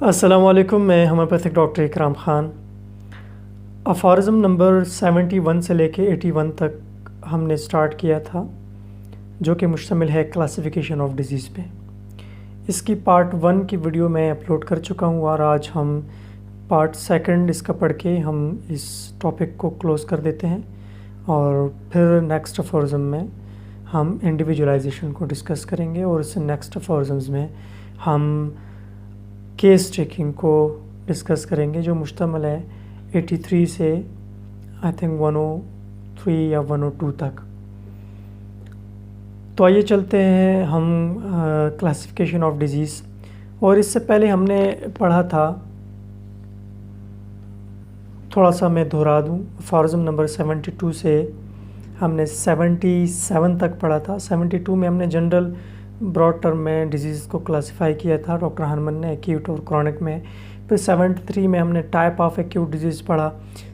अस्सलामुअलैकुम, मैं homeopathic doctor इकराम Khan. अफॉरिज़म number 71 से लेके 81 तक हमने स्टार्ट किया था, जो कि मुश्तमिल है क्लासिफ़िकेशन ऑफ डिज़ीज़ पे। इसकी पार्ट 1 की वीडियो मैं अपलोड कर चुका हूँ और आज हम पार्ट 2 इसका पढ़ के हम इस टॉपिक को क्लोज़ कर देते हैं और फिर नेक्स्ट अफॉरिज़म में हम इंडिविजुअलाइजेशन को डिस्कस करेंगे और इस नेक्स्ट अफॉरिज़म्स में हम केस चेकिंग को डिस्कस करेंगे, जो मुश्तमिल है 83 से आई थिंक 103 या 102 तक। तो आइए चलते हैं हम क्लासिफिकेशन ऑफ डिज़ीज़। और इससे पहले हमने पढ़ा था, थोड़ा सा मैं दोहरा दूँ, अफॉरिज़म नंबर 72 से हमने 77 तक पढ़ा था। 72 में हमने जनरल ब्रॉड टर्म में डिजीज़ को क्लासिफाई किया था डॉक्टर हनमन ने, एक्यूट और क्रॉनिक में। फिर 73 में हमने टाइप ऑफ एक्यूट डिजीज़ पढ़ा।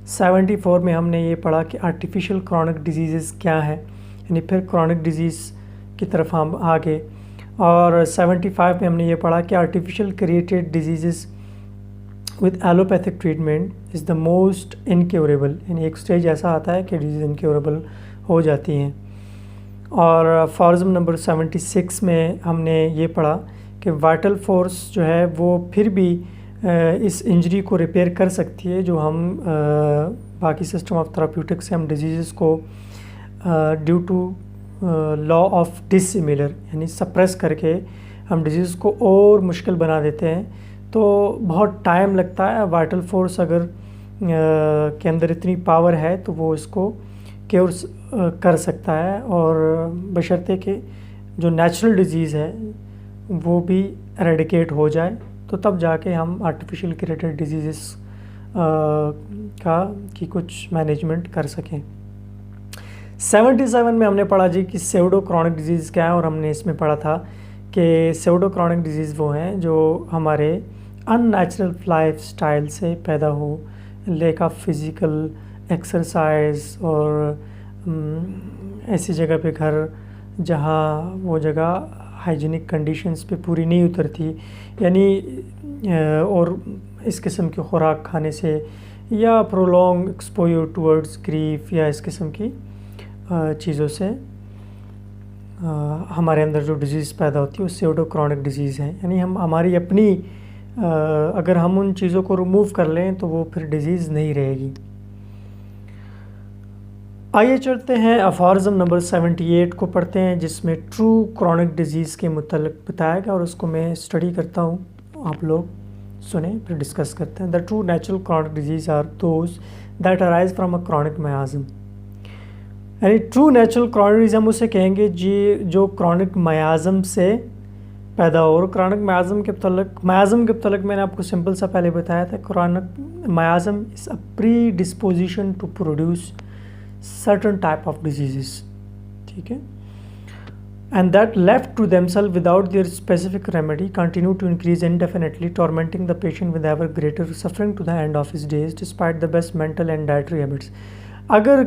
74 में हमने ये पढ़ा कि आर्टिफिशियल क्रॉनिक डिजीज़ क्या है, यानी फिर क्रॉनिक डिजीज़ की तरफ हम आगे। और 75 में हमने ये पढ़ा कि artificial created disease with allopathic treatment is the most incurable, यानी एक स्टेज ऐसा आता है कि डिजीज़ इनक्योरेबल हो जाती हैं। और अफॉरिज़म नंबर 76 में हमने ये पढ़ा कि वाइटल फोर्स जो है वो फिर भी इस इंजरी को रिपेयर कर सकती है, जो हम बाकी सिस्टम ऑफ थेराप्यूटिक से हम डिजीज़ को due to law of dissimilar यानी सप्रेस करके हम डिजीज़ को और मुश्किल बना देते हैं। तो बहुत टाइम लगता है। वाइटल फोर्स अगर के अंदर इतनी पावर है तो वो इसको क्योर कर सकता है, और बशर्ते कि जो नेचुरल डिजीज़ है वो भी एरेडिकेट हो जाए, तो तब जाके हम आर्टिफिशियल क्रिएटेड डिजीज़ की कुछ मैनेजमेंट कर सकें। 77 में हमने पढ़ा जी कि सेउडो क्रॉनिक डिजीज़ क्या है, और हमने इसमें पढ़ा था कि सेउडो क्रॉनिक डिजीज़ वो हैं जो हमारे अननेचुरल लाइफ स्टाइल से पैदा हो, लैक ऑफ फिज़िकल एक्सरसाइज और ऐसी जगह पे घर जहाँ वो जगह हाइजीनिक कंडीशंस पे पूरी नहीं उतरती, यानी और इस किस्म की खुराक खाने से या प्रोलॉन्ग एक्सपोजर टुवर्ड्स ग्रीफ या इस किस्म की चीज़ों से हमारे अंदर जो डिज़ीज़ पैदा होती है वो सेउडो क्रॉनिक डिज़ीज़ है। यानी हम हमारी अपनी अगर हम उन चीज़ों को रिमूव कर लें तो वो फिर डिज़ीज़ नहीं रहेगी। आइए चलते हैं अफॉरिज़म नंबर 78 को पढ़ते हैं, जिसमें ट्रू क्रॉनिक डिजीज़ के मुतल्लिक़ बताया गया, और उसको मैं स्टडी करता हूँ, आप लोग सुने फिर डिस्कस करते हैं। The true natural chronic disease are those that arise from a chronic miasm. यानी ट्रू नेचुरल क्रॉनिक डिजीज़ हम उसे कहेंगे जी जो क्रॉनिक मयाज़म से पैदा हो। और क्रॉनिक मयाज़म के मतलब मैंने आपको सिंपल सा पहले बताया था, chronic miasm is a predisposition to produce certain type of diseases, ठीक है, and that left to themselves without their specific remedy continue to increase indefinitely, tormenting the patient with ever greater suffering to the end of his days despite the best mental and dietary habits। अगर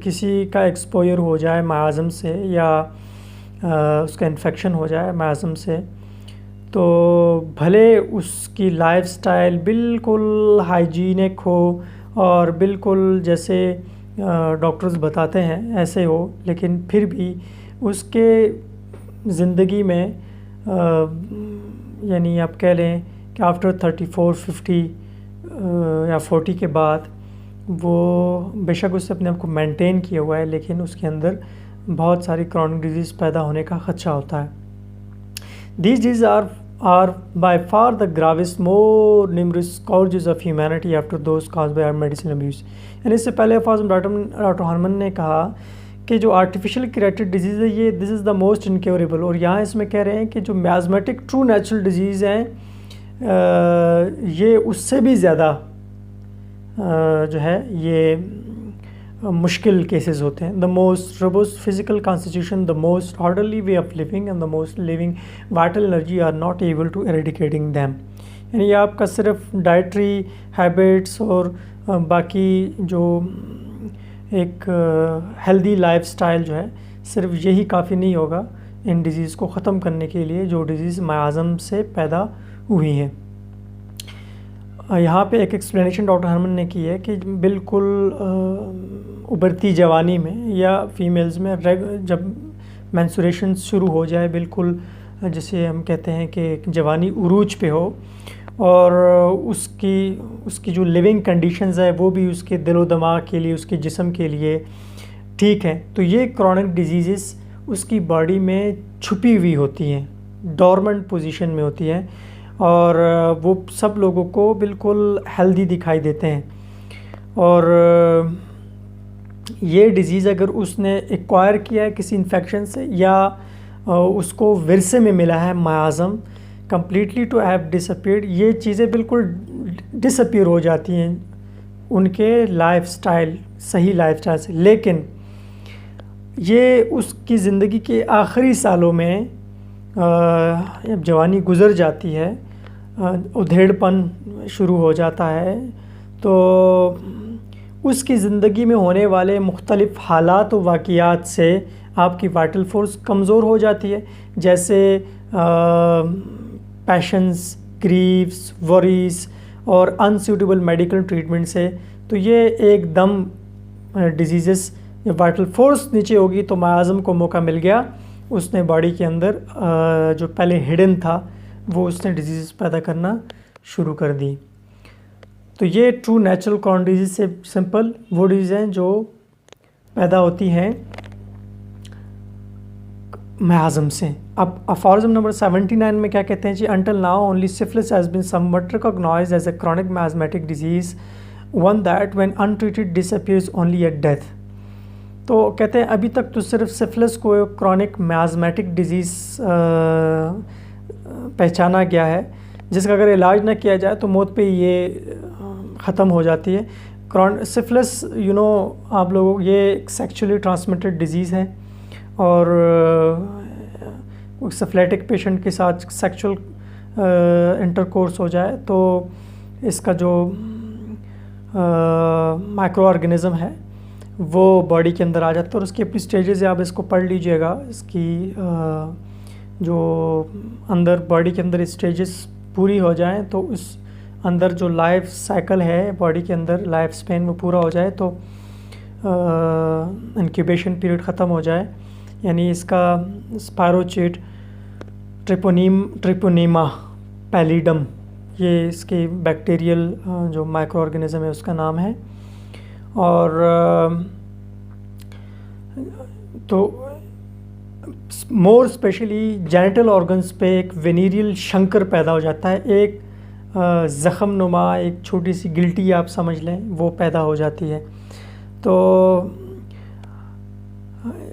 किसी का exposure हो जाए मयाज़म से या उसका infection हो जाए मयाज़म से, तो भले उसकी लाइफस्टाइल बिल्कुल हाइजीनिक हो और बिल्कुल जैसे डॉक्टर्स बताते हैं ऐसे हो, लेकिन फिर भी उसके ज़िंदगी में यानी आप कह लें कि आफ्टर 34, 50 या 40 के बाद वो बेशक उसने अपने आप को मेंटेन किया हुआ है, लेकिन उसके अंदर बहुत सारी क्रॉनिक डिजीज़ पैदा होने का ख़दशा होता है। These disease are by far the gravest, more numerous scourges of humanity after those caused by our medicinal abuse। यानी इससे पहले डॉक्टर हनमन ने कहा कि जो आर्टिफिशियल क्रिएटेड डिजीज़ है ये this is the most incurable, और यहाँ इसमें कह रहे हैं कि जो मियाज़मेटिक ट्रू नेचुरल डिजीज़ हैं ये उससे भी ज़्यादा जो है ये मुश्किल केसेस होते हैं। The most robust physical constitution, the most orderly way of living and the most living vital energy are not able to eradicating them. यानी ये आपका सिर्फ डाइटरी हैबिट्स और बाकी जो एक हेल्दी लाइफस्टाइल जो है सिर्फ यही काफ़ी नहीं होगा इन डिज़ीज़ को ख़त्म करने के लिए, जो डिज़ीज़ मयाज़म से पैदा हुई हैं। यहाँ पे एक एक्सप्लेनेशन डॉक्टर हरमन ने की है कि बिल्कुल उभरती जवानी में या फीमेल्स में जब मेंस्ट्रुएशन शुरू हो जाए, बिल्कुल जिसे हम कहते हैं कि जवानी उरूज पे हो, और उसकी जो लिविंग कंडीशंस है वो भी उसके दिलो दिमाग के लिए, उसके जिस्म के लिए ठीक है, तो ये क्रॉनिक डिजीज़ उसकी बॉडी में छुपी हुई होती हैं, डोरमेंट पोजीशन में होती हैं, और वो सब लोगों को बिल्कुल हेल्दी दिखाई देते हैं। और ये डिज़ीज़ अगर उसने एक्वायर किया है किसी इन्फेक्शन से, या उसको विरसे में मिला है मायाज़म, कम्प्लीटली टू हैव डिसअपीयर्ड, ये चीज़ें बिल्कुल डिसअपीयर हो जाती हैं उनके लाइफस्टाइल, सही लाइफस्टाइल से। लेकिन ये उसकी ज़िंदगी के आखिरी सालों में जब जवानी गुज़र जाती है, उधेड़पन शुरू हो जाता है, तो उसकी ज़िंदगी में होने वाले मुख्तलिफ़ हालात व वाक़ियात से आपकी वाइटल फोर्स कमज़ोर हो जाती है, जैसे पैशंस, ग्रीव्स, वरीज और अनसूटेबल मेडिकल ट्रीटमेंट से। तो ये एकदम डिजीज़, वाइटल फोर्स नीचे होगी तो मायाज़म को मौका मिल गया, उसने बॉडी के अंदर जो पहले हिडन था वो उसने डिजीज़ पैदा करना शुरू कर दी। तो ये ट्रू नेचुरल क्रॉनिक डिजीज़ से सिंपल वो डिजीज़ हैं जो पैदा होती हैं मायाज़म से। अब अफॉरिज्म नंबर 79 में क्या कहते हैं जी, until now only syphilis has been somewhat recognized as a chronic miasmatic disease, one that when untreated disappears only at death. तो कहते हैं अभी तक तो सिर्फ सिफिलिस को क्रॉनिक मायाज़मेटिक डिजीज़ पहचाना गया है, जिसका अगर इलाज ना किया जाए तो मौत पे ये ख़त्म हो जाती है। सिफिलिस आप लोगों, ये एक सेक्सुअली ट्रांसमिटेड डिजीज़ है, और सिफिलिटिक पेशेंट के साथ सेक्सुअल इंटरकोर्स हो जाए तो इसका जो माइक्रो ऑर्गेनिज़म है वो बॉडी के अंदर आ जाता है, और उसकी अपनी स्टेजेस है, आप इसको पढ़ लीजिएगा। इसकी जो अंदर बॉडी के अंदर स्टेजेस पूरी हो जाएं तो उस अंदर जो लाइफ साइकिल है बॉडी के अंदर, लाइफ स्पेन वो पूरा हो जाए, तो इंक्यूबेशन पीरियड ख़त्म हो जाए, यानी इसका स्पायरोचेट ट्रिपोनीमा पैलिडम, ये इसकी बैक्टीरियल जो माइक्रो ऑर्गेनिज़म है उसका नाम है। और तो मोर स्पेशली जेनिटल ऑर्गन्स पे एक वेनेरियल शंकर पैदा हो जाता है, एक ज़ख़म नुमा एक छोटी सी गिल्टी आप समझ लें वो पैदा हो जाती है। तो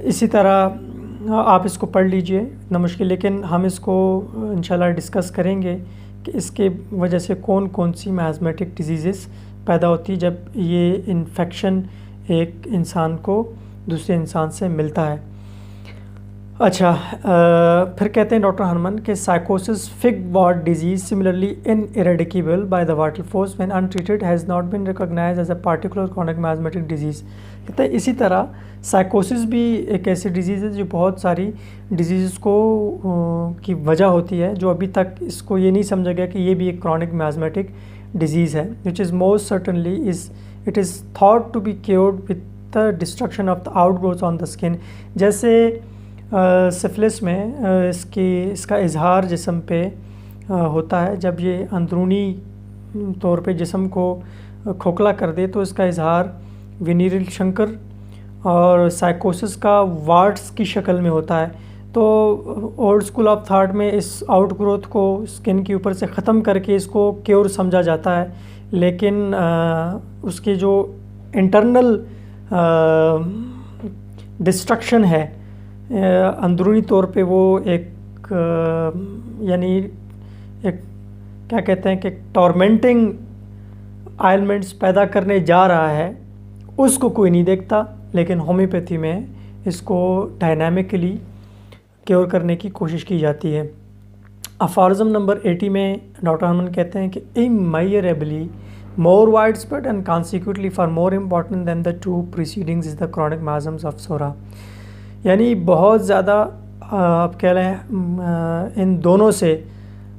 इसी तरह आप इसको पढ़ लीजिए, इतना मुश्किल, लेकिन हम इसको इंशाल्लाह डिस्कस करेंगे कि इसके वजह से कौन कौन सी मायाज़मेटिक डिजीज़ेस पैदा होती है जब ये इन्फेक्शन एक इंसान को दूसरे इंसान से मिलता है। अच्छा, फिर कहते हैं डॉक्टर हरमन के sycosis fig wart disease similarly ineradicable by the vital force when untreated has not been recognized as a particular chronic miasmatic disease. कहते हैं इसी तरह साइकोसिस भी एक ऐसी डिजीज़ है जो बहुत सारी डिजीज़ को की वजह होती है, जो अभी तक इसको ये नहीं समझा गया कि ये भी एक क्रॉनिक मायाज़मेटिक डिजीज़ है, which is most certainly it is thought to be cured with the destruction of the outgrowth on the skin. जैसे सिफिलिस में इसका इजहार जिस्म पे होता है, जब ये अंदरूनी तौर पे जिस्म को खोखला कर दे तो इसका इजहार वेनेरियल शंकर और साइकोसिस का वार्ट्स की शक्ल में होता है। तो ओल्ड स्कूल ऑफ थॉट में इस आउटग्रोथ को स्किन के ऊपर से ख़त्म करके इसको क्योर समझा जाता है, लेकिन उसके जो इंटरनल डिस्ट्रक्शन है अंदरूनी तौर पे वो एक यानी एक क्या कहते हैं कि टॉर्मेंटिंग आइलमेंट्स पैदा करने जा रहा है, उसको कोई नहीं देखता, लेकिन होम्योपैथी में इसको डायनामिकली क्योर करने की कोशिश की जाती है। अफॉरिज्म नंबर 80 में डॉक्टर हरमन कहते हैं कि incomparably more widespread and consequently far more important than the two precedings is the chronic miasms of psora. यानी बहुत ज़्यादा आप कह रहे हैं इन दोनों से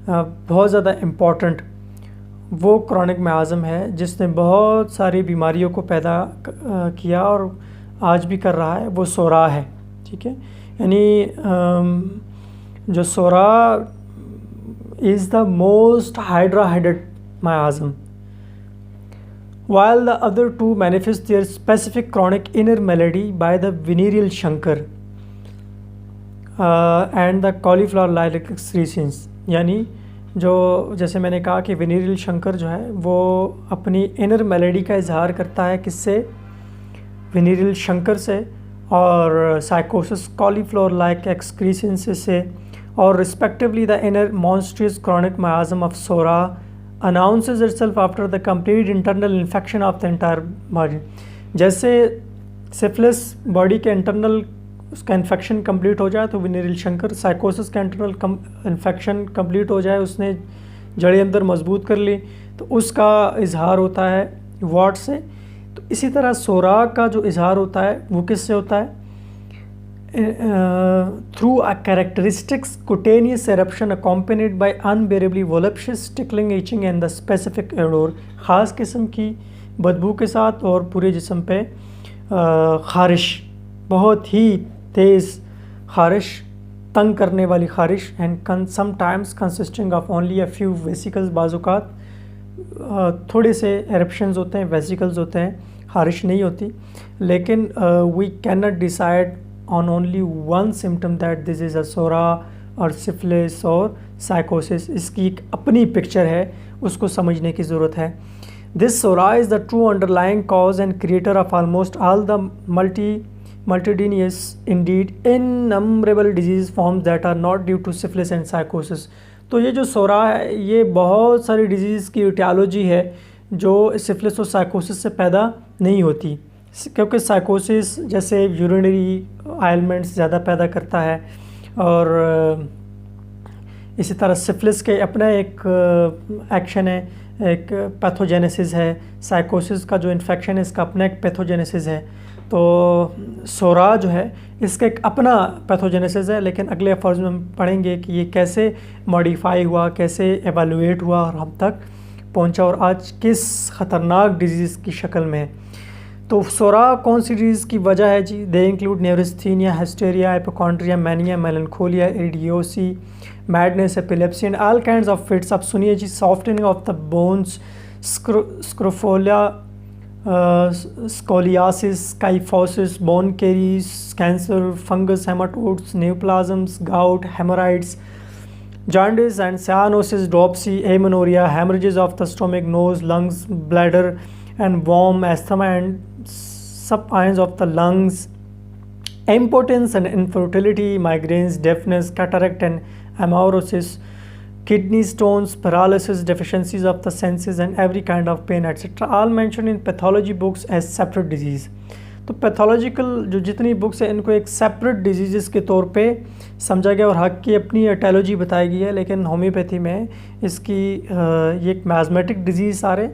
बहुत ज़्यादा इम्पॉर्टेंट वो क्रॉनिक मायाज़म है जिसने बहुत सारी बीमारियों को पैदा किया और आज भी कर रहा है, वो सोरा है। ठीक है, यानी जो psora is the most hydra headed miasm, while the other two manifest their specific chronic inner malady by the venereal chancre and the cauliflower-like excretions। यानी जो जैसे मैंने कहा कि वेनेरियल शंकर जो है वो अपनी इनर मेलेडी का इजहार करता है किससे, वेनेरियल शंकर से, और साइकोसिस कॉलीफ्लावर लाइक एक्सक्रीशंस से, और respectively the inner monstrous chronic miasm of psora announces itself after the complete internal infection of the entire body। जैसे सिफिलिस बॉडी के इंटरनल उसका इन्फेक्शन कंप्लीट हो जाए तो वेनेरियल शंकर, साइकोसिस का इंटरनल इन्फेक्शन कंप्लीट हो जाए, उसने जड़ें अंदर मजबूत कर ली तो उसका इजहार होता है वाट से। तो इसी तरह सोरा का जो इजहार होता है वो किससे होता है, through a characteristic cutaneous eruption accompanied by unbearably voluptuous tickling, itching and the specific odor। ख़ास किस्म की बदबू के साथ और पूरे जिस्म पे ख़ारिश, बहुत ही तेज़ ख़ारिश, तंग करने वाली ख़ारिश, and sometimes consisting of only a few vesicles. बाज़ुकात थोड़े से एरप्शंस होते हैं, वेसिकल्स होते हैं, ख़ारिश नहीं होती। लेकिन we can not decide on only one symptom that this is a sora और सिफिलिस और साइकोसिस। इसकी एक अपनी पिक्चर है, उसको समझने की ज़रूरत है। This psora is the true underlying cause and creator of almost all the multitudinous indeed innumerable disease forms that are not due to syphilis and psychosis। तो ये जो सोरा है ये बहुत सारी डिजीज़ की इटियोलॉजी है जो सिफिलिस और साइकोसिस से पैदा नहीं होती, क्योंकि साइकोसिस जैसे यूरिनरी आइलमेंट्स ज़्यादा पैदा करता है, और इसी तरह सिफिलिस के अपना एक एक्शन है, एक पैथोजेनेसिस है। साइकोसिस का जो इन्फेक्शन है इसका अपना एक पैथोजेनेसिस है। तो सोरा जो है इसका एक अपना पैथोजेनेसिस है, लेकिन अगले एफर्ट्स में हम पढ़ेंगे कि ये कैसे मॉडिफाई हुआ, कैसे एवेलुएट हुआ और हम तक पहुंचा और आज किस ख़तरनाक डिजीज़ की शक्ल में है। तो सोरा कौन सी डिजीज़ की वजह है जी? They include neurasthenia, hysteria, hypochondria, mania, melancholia, idiocy, madness, epilepsy and all kinds of fits. अब सुनिए जी, softening of the bones, scrofula, scoliosis, kyphosis, bone caries, cancer, fungus, haematodes, neoplasms, gout, haemorrhoids, jaundice and cyanosis, dropsy, amenorrhea, hemorrhages of the stomach, nose, lungs, bladder and worm, asthma and subions of the lungs, impotence and infertility, migraines, deafness, cataract and amaurosis, kidney stones, paralysis, deficiencies of the senses and every kind of pain etc. all mentioned in pathology books as separate disease। तो pathological जो जितनी books है इनको एक separate disease के तौर पे समझा गया और हक की अपनी एटोलॉजी बताई गई है। लेकिन होम्योपैथी में इसकी ये एक मैज़मेटिक डिजीज़ सारे,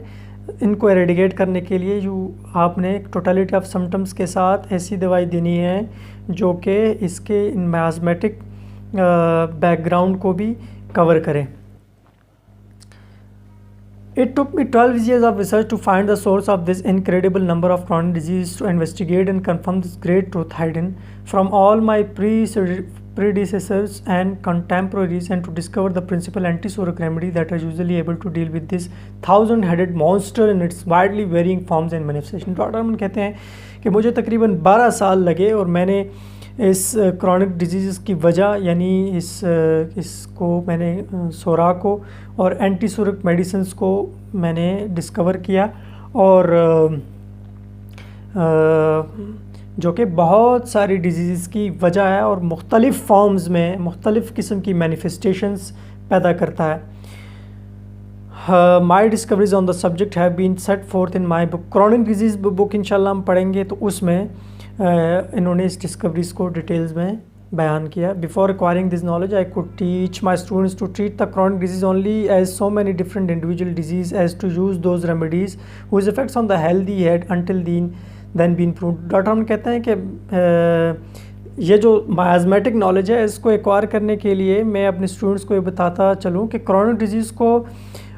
इनको एरेडिकेट करने के लिए जो आपने एक टोटलिटी ऑफ सिम्टम्स के साथ ऐसी दवाई देनी है जो कि इसके मैज़मेटिक बैकग्राउंड को भी कवर करे। It took me 12 years of research to find the source of this incredible number of chronic diseases, to investigate and confirm this great truth hidden from all my predecessors and contemporaries, and to discover the principal antisoric remedy that are usually able to deal with this thousand-headed monster in its widely varying forms and manifestations। Doctor Hahnemann कहते हैं कि मुझे तकरीबन 12 साल लगे और मैंने इस क्रॉनिक डिजीज़ की वजह यानी इसको मैंने सोरा को और एंटीसोरिक मेडिसिन्स को मैंने डिस्कवर किया, और जो कि बहुत सारी डिजीज़ की वजह है और मुख्तलिफ़ फॉर्म्स में मुख्तलिफ़ किस्म की मैनिफेस्टेशंस पैदा करता है। My discoveries on the subject have been set forth in my book. Chronic disease book इंशाल्लाह हम पढ़ेंगे तो उसमें इन्होंने इस डिस्कवरीज को डिटेल्स में बयान किया। Before acquiring this knowledge I could teach my students to treat the chronic disease only as so many different individual disease as to use those remedies whose effects on the healthy had until then been proved. Doctor हम कहते हैं कि ये जो मायाज़मेटिक knowledge है इसको acquire करने के लिए मैं अपने स्टूडेंट्स को ये बताता चलूँ कि क्रॉनिक डिजीज़ को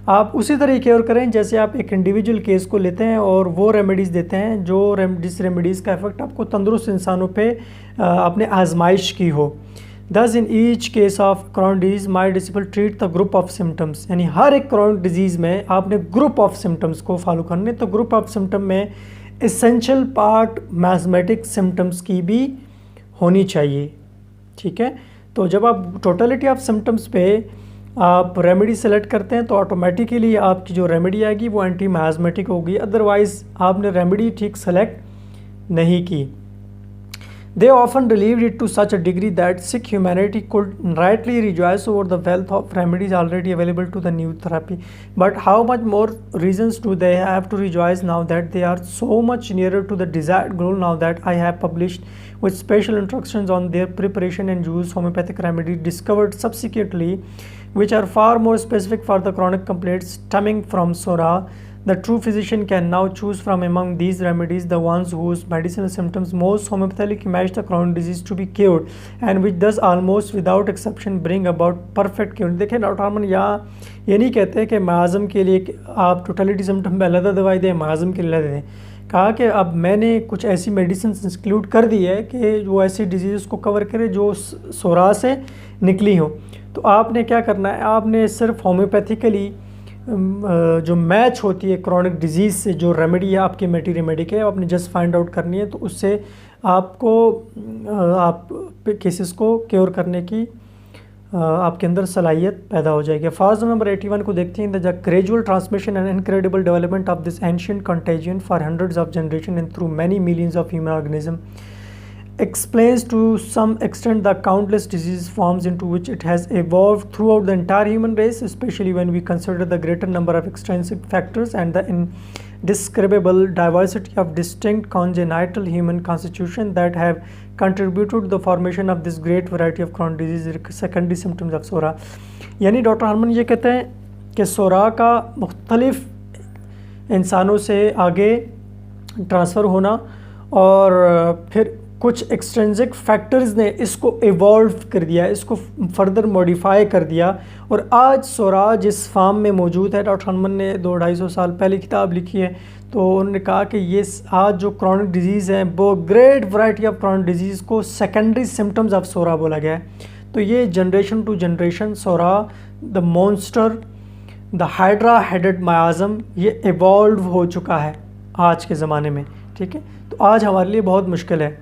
आप उसी तरह केयर करें जैसे आप एक इंडिविजुअल केस को लेते हैं और वो रेमेडीज़ देते हैं जिस रेमेडीज़ का इफेक्ट आपको तंदुरुस्त इंसानों पे आपने आजमाइश की हो। Thus in each case of chronic disease my disciple treat the group of symptoms, यानी हर एक chronic disease में आपने group of symptoms को फॉलो करने। तो group of symptom में essential part mathematic symptoms की भी होनी चाहिए, ठीक है। तो जब आप टोटलिटी ऑफ सिम्टम्स पे आप रेमेडी सेलेक्ट करते हैं तो ऑटोमेटिकली आपकी जो रेमेडी आएगी वो एंटी मायाज़मेटिक होगी, अदरवाइज़ आपने रेमेडी ठीक सेलेक्ट नहीं की। They often relieved it to such a degree that sick humanity could rightly rejoice over the wealth of remedies already available to the new therapy. But how much more reasons do they have to rejoice now that they are so much nearer to the desired goal, now that I have published with special instructions on their preparation and use homeopathic remedies discovered subsequently, which are far more specific for the chronic complaints stemming from SORA. The true physician can now choose from among these remedies the ones whose medicinal symptoms most homeopathically match the chronic disease to be cured, and which thus almost without exception bring about perfect cure. देखिए doctor Harman यहाँ ये नहीं कहते कि माज़म के लिए आप totality symptom में अलग दवाई दें, माज़म के लिए अलग दें। कहा कि अब मैंने कुछ ऐसी मेडिसिन इंक्लूड कर दी है कि वो ऐसी डिजीज़ को कवर करे जो सोरा से निकली हो। तो आपने क्या करना है, आपने सिर्फ होम्योपैथिकली जो मैच होती है क्रॉनिक डिजीज़ से जो रेमेडी है आपकी मेटी रेमेडी है आपने जस्ट फाइंड आउट करनी है, तो उससे आपको आप केसेस को क्योर करने की आपके अंदर सलाहियत पैदा हो जाएगी। फॉर्स नंबर 81 को देखते हैं। The gradual transmission and incredible development of this ancient contagion for hundreds of generation and through many millions of human organism explains to some extent the countless disease forms into which it has evolved throughout the entire human race, especially when we consider the greater number of extrinsic factors and the indescribable diversity of distinct congenital human constitution that have contributed to the formation of this great variety of chronic disease secondary symptoms of SORA। यानी doctor Harman ये कहते हैं कि सोरा का मुख्तलिफ इंसानों से आगे ट्रांसफ़र होना और फिर कुछ एक्सट्रिंसिक फैक्टर्स ने इसको इवॉल्व कर दिया, इसको फर्दर मॉडिफाई कर दिया, और आज सोरा जिस फार्म में मौजूद है, डॉक्टर हनमन ने 200-250 साल पहले किताब लिखी है, तो उन्होंने कहा कि ये आज जो क्रॉनिक डिजीज़ हैं वो great variety of chronic disease को सेकेंडरी सिम्टम्स ऑफ सोरा बोला गया है। तो ये generation to generation psora, the monster, the hydra headed miasm, ये इवॉल्व हो चुका है आज के ज़माने में, ठीक है। तो आज हमारे लिए बहुत मुश्किल है,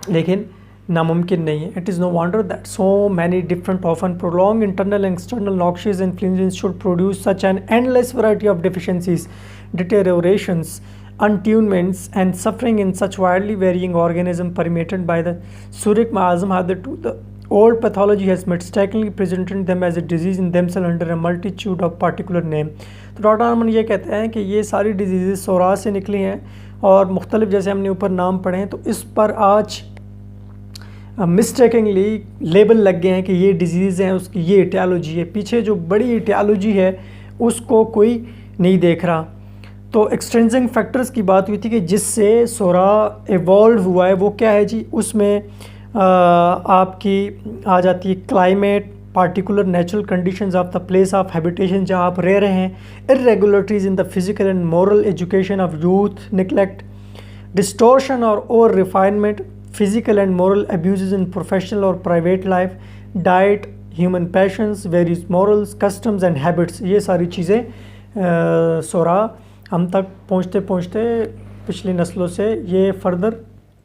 लेकिन नामुमकिन नहीं है। It is no wonder that so many different often prolong internal and external noxious influences should produce such an endless variety of deficiencies, deteriorations, untunements and suffering in such widely varying organism permeated by the suric miasm hitherto the old pathology has mistakenly presented them as a disease in themselves under a multitude of particular name। तो doctor Harman ये कहते हैं कि ये सारी disease सोरा से निकली हैं और मुख्तलिफ जैसे हमने ऊपर नाम पढ़े हैं, तो इस पर आज मिस्टेकिंगली लेबल लग गए हैं कि ये डिजीज़ हैं, उसकी ये इटियोलॉजी है, पीछे जो बड़ी इटियोलॉजी है उसको कोई नहीं देख रहा। तो एक्सट्रिंसिक फैक्टर्स की बात हुई थी कि जिससे सोरा इवॉल्व हुआ है, वो क्या है जी, उसमें आपकी आ जाती है climate, particular natural conditions of the place of habitation जहाँ आप रह रहे हैं, irregularities in the physical and moral education of youth, neglect, distortion और over refinement, physical and moral abuse in professional और private life, diet, human passions, various morals, customs and habits, ये सारी चीज़ें सोरा हम तक पहुँचते पहुँचते पिछली नस्लों से ये फर्दर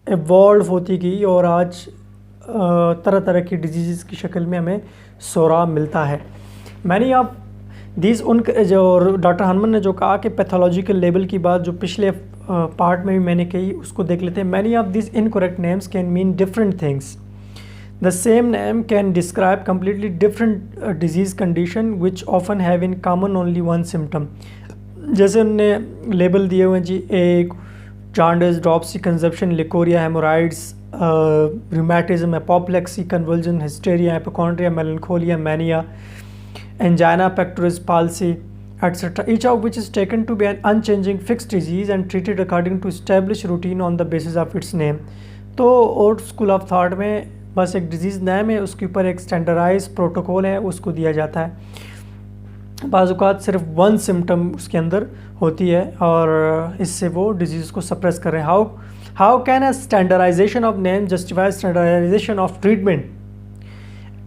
एवॉल्व होती गई और आज तरह तरह की डिजीज़ की शक्ल में हमें सोरा मिलता है। मैंने आप दीज उन जो डॉक्टर हनमन ने जो कहा कि पैथोलॉजिकल लेवल की बात जो पिछले पार्ट में भी मैंने कही, उसको देख लेते हैं। Many of this incorrect names can mean different things. The same name can describe completely different disease condition which often have in common only one symptom. जैसे उनने लेबल दिए हुए हैं जी, एक jaundice, dropsy, consumption, leucorrhoea, haemorrhoids, rheumatism, apoplexy, convulsion, hysteria, hypochondria, melancholia, mania, angina pectoris, palsy, etc., each of which is taken to be an unchanging fixed disease and treated according to established routine on the basis of its name. तो old school of thought में बस एक disease name है, उसके ऊपर एक standardise protocol है, उसको दिया जाता है। बाज़ औक़ात सिर्फ वन सिम्टम उसके अंदर होती है और इससे वो डिजीज़ को सप्रेस कर रहे हैं। How can a standardisation of name justify standardisation of treatment?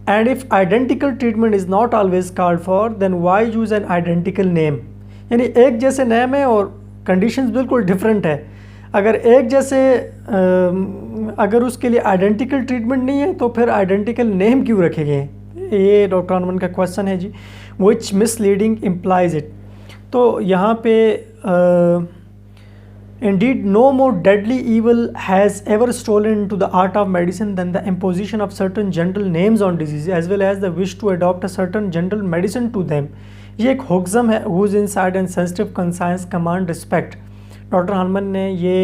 And if identical treatment is not always called for, then why use an identical name? यानी एक जैसे नेम है और कंडीशंस बिल्कुल डिफरेंट है। अगर एक जैसे अगर उसके लिए आइडेंटिकल ट्रीटमेंट नहीं है तो फिर आइडेंटिकल नेम क्यों रखे गए हैं? ये डॉक्टर हनुमान का क्वेश्चन है जी। विच मिसलीडिंग इम्प्लाइज इट। तो यहाँ पे Indeed, no more deadly evil has ever stolen into the art of medicine than the imposition of certain general names on disease, as well as the wish to adopt a certain general medicine to them. ये एक हुक्म है, whose insight and sensitive conscience command respect. Doctor Hanuman ने ये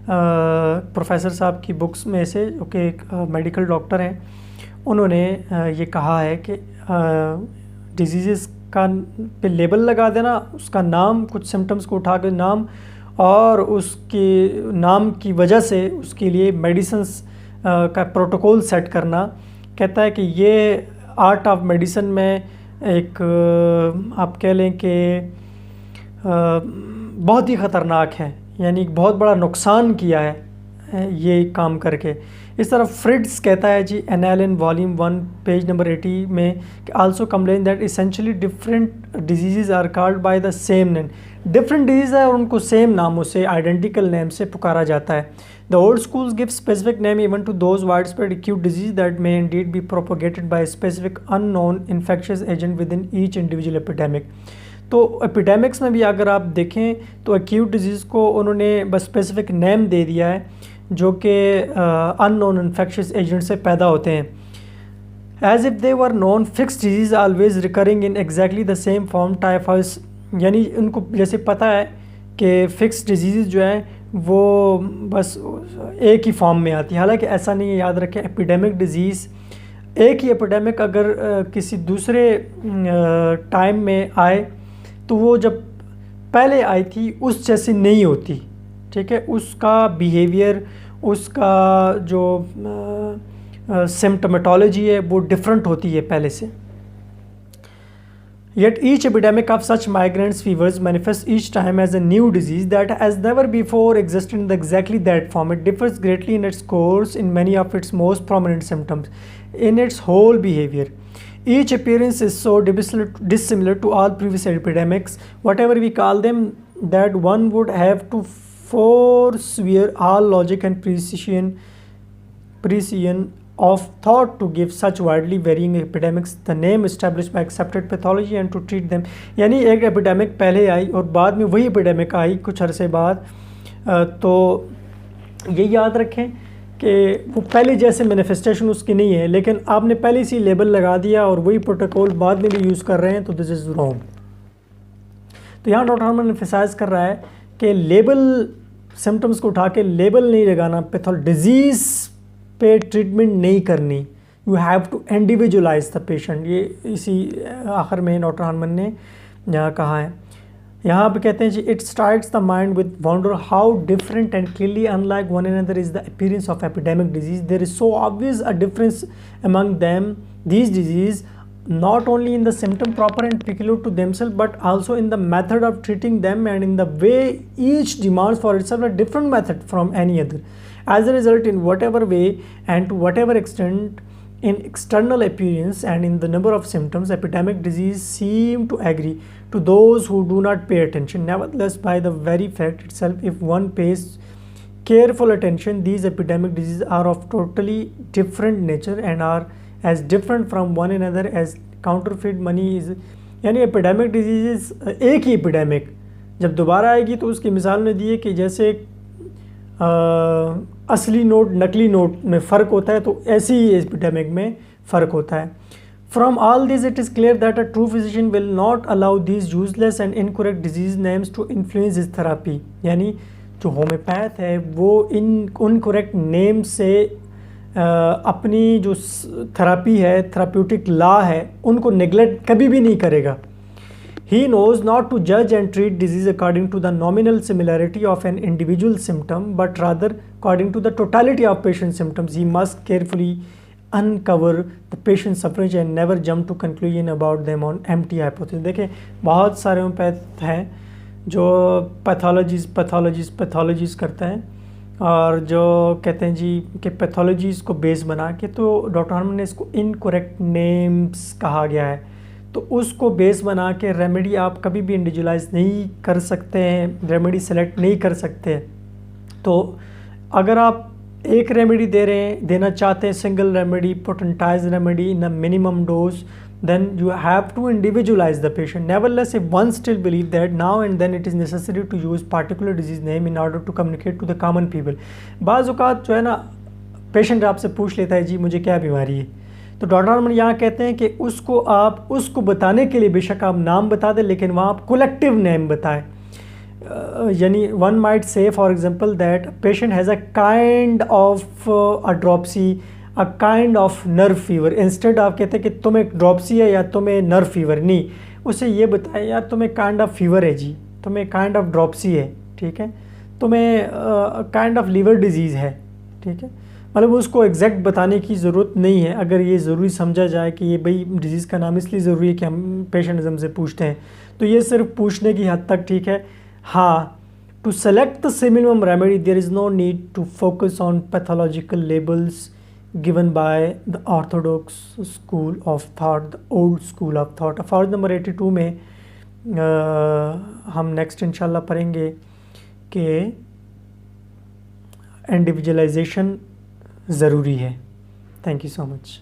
professor साहब की books में से, जो कि एक मेडिकल डॉक्टर हैं, उन्होंने ये कहा है कि डिजीज़ का पे लेबल लगा देना, उसका नाम, कुछ सिम्टम्स को उठा कर नाम और उसके नाम की वजह से उसके लिए मेडिसिन्स का प्रोटोकॉल सेट करना, कहता है कि ये आर्ट ऑफ मेडिसिन में एक आप कह लें कि बहुत ही ख़तरनाक है, यानी बहुत बड़ा नुकसान किया है ये काम करके। इस तरह फ्रिड्स कहता है जी, एनालिन वॉल्यूम 1 पेज नंबर 80 में, also complain that essentially different disease are called by the same name. Different disease है और उनको सेम नामों से, आइडेंटिकल नेम से पुकारा जाता है। The old schools give specific name even to those wide spread acute disease that may indeed be propagated by specific unknown infectious agent within each individual epidemic. तो epidemics में भी अगर आप देखें तो एक्यूट डिजीज़ को उन्होंने बस स्पेसिफिक नेम दे दिया है जो कि अननोन इन्फेक्शियस एजेंट से पैदा होते हैं। As if they were known fix disease always recurring in exactly the same form typhoids, यानी उनको जैसे पता है कि फ़िक्स डिजीज़ जो है वो बस एक ही फॉर्म में आती है, हालांकि ऐसा नहीं है। याद रखें, एपिडेमिक डिजीज़, एक ही एपिडेमिक अगर किसी दूसरे टाइम में आए तो वो जब पहले आई थी उस जैसी नहीं होती, ठीक है। उसका बिहेवियर, उसका जो सिम्टोमेटोलॉजी है वो डिफरेंट होती है पहले से। Yet each epidemic of such migrants fevers manifests each time as a new disease that has never before existed in exactly that form. It differs greatly in its course, in many of its most prominent symptoms, in its whole behavior. Each appearance is so dissimilar to all previous epidemics, whatever we call them, that one would have to forswear all logic and precision of thought to give such widely varying epidemics the name established by accepted pathology and to treat them. यानी एक epidemic पहले आई और बाद में वही epidemic आई कुछ अरसे बाद, तो ये याद रखें कि वो पहले जैसे मैनिफेस्टेशन उसकी नहीं है, लेकिन आपने पहले से लेबल लगा दिया और वही प्रोटोकॉल बाद में भी यूज़ कर रहे हैं, तो दिस इज़ रॉन्ग। तो यहाँ डॉक्टर हनुमान एम्फसाइज कर रहा है कि लेबल, सिम्टम्स को उठा के लेबल नहीं लगाना, डिजीज़ पे ट्रीटमेंट नहीं करनी, you have to individualise the patient. ये इसी आखिर में डॉक्टर हनुमान ने यहाँ कहा है। यहाँ पे कहते हैं जी, it strikes the mind with wonder how different and clearly unlike one another is the appearance of epidemic disease. There is so obvious a difference among them these disease, not only in the symptom proper and peculiar to themselves, but also in the method of treating them and in the way each demands for itself a different method from any other. As a result, in whatever way and to whatever extent in external appearance and in the number of symptoms, epidemic disease seem to agree to those who do not pay attention. Nevertheless, by the very fact itself, if one pays careful attention, these epidemic diseases are of totally different nature and are as different from one another as counterfeit money is. यानी epidemic disease, एक ही epidemic जब दोबारा आएगी तो उसकी मिसाल ने दी है कि जैसे असली नोट नकली नोट में फ़र्क होता है, तो ऐसे ही एपिडेमिक में फ़र्क होता है। From all this, it is clear that a true physician will not allow these useless and incorrect disease names to influence his therapy. यानी जो होम्योपैथ है वो इन इनकरेक्ट नेम से अपनी जो थेरापी है, थेराप्यूटिक लॉ है, उनको नेगलेक्ट कभी भी नहीं करेगा। He knows not to judge and treat disease according to the nominal similarity of an individual symptom, but rather according to the totality of patient symptoms. He must carefully uncover the patient suffering and never jump to conclusion about them on empty hypothesis. देखें बहुत सारे homeopath हैं जो pathologies करते हैं और जो कहते हैं जी कि पैथोलॉजीज़ को बेस बना के, तो डॉक्टर हार्मन ने इसको इनकोरेक्ट नेम्स कहा गया है, तो उसको बेस बना के रेमेडी आप कभी भी इंडिविजुअलाइज नहीं कर सकते हैं, रेमेडी सेलेक्ट नहीं कर सकते। तो अगर आप एक रेमेडी देना चाहते हैं, single remedy, potentise remedy in a minimum dose, then you have to individualize the patient. Nevertheless, if one still believe that now and then it is necessary to use particular disease name in order to communicate to the common people. बाज़ औक़ात जो है ना patient आपसे पूछ लेता है जी मुझे क्या बीमारी है, तो डॉक्टर हार्मन यहाँ कहते हैं कि उसको बताने के लिए बेशक आप नाम बता दें, लेकिन वहाँ आप कलेक्टिव नेम बताएं। यानी one might say for example that patient has a kind of a dropsy, a kind of nerve fever. Instead आप कहते हैं कि तुम्हें ड्रॉपसी है या तुम्हें नर्व फीवर, नहीं, उसे ये बताएं यार तुम्हें काइंड ऑफ फीवर है जी, तुम्हें काइंड ऑफ ड्रॉपसी है, ठीक है, तुम्हें काइंड ऑफ लीवर डिजीज़ है, ठीक है। मतलब उसको एग्जैक्ट बताने की ज़रूरत नहीं है। अगर ये ज़रूरी समझा जाए कि ये भाई डिजीज़ का नाम इसलिए ज़रूरी है कि हम पेशेंट हमसे पूछते हैं, तो ये सिर्फ पूछने की हद तक ठीक है। हाँ, to select the minimum remedy there is no need to focus on pathological labels given by the orthodox school of thought, the old school of thought। Forge number 82 में हम नेक्स्ट इंशाल्लाह पढ़ेंगे कि इंडिविजुअलाइजेशन ज़रूरी है। Thank you so much.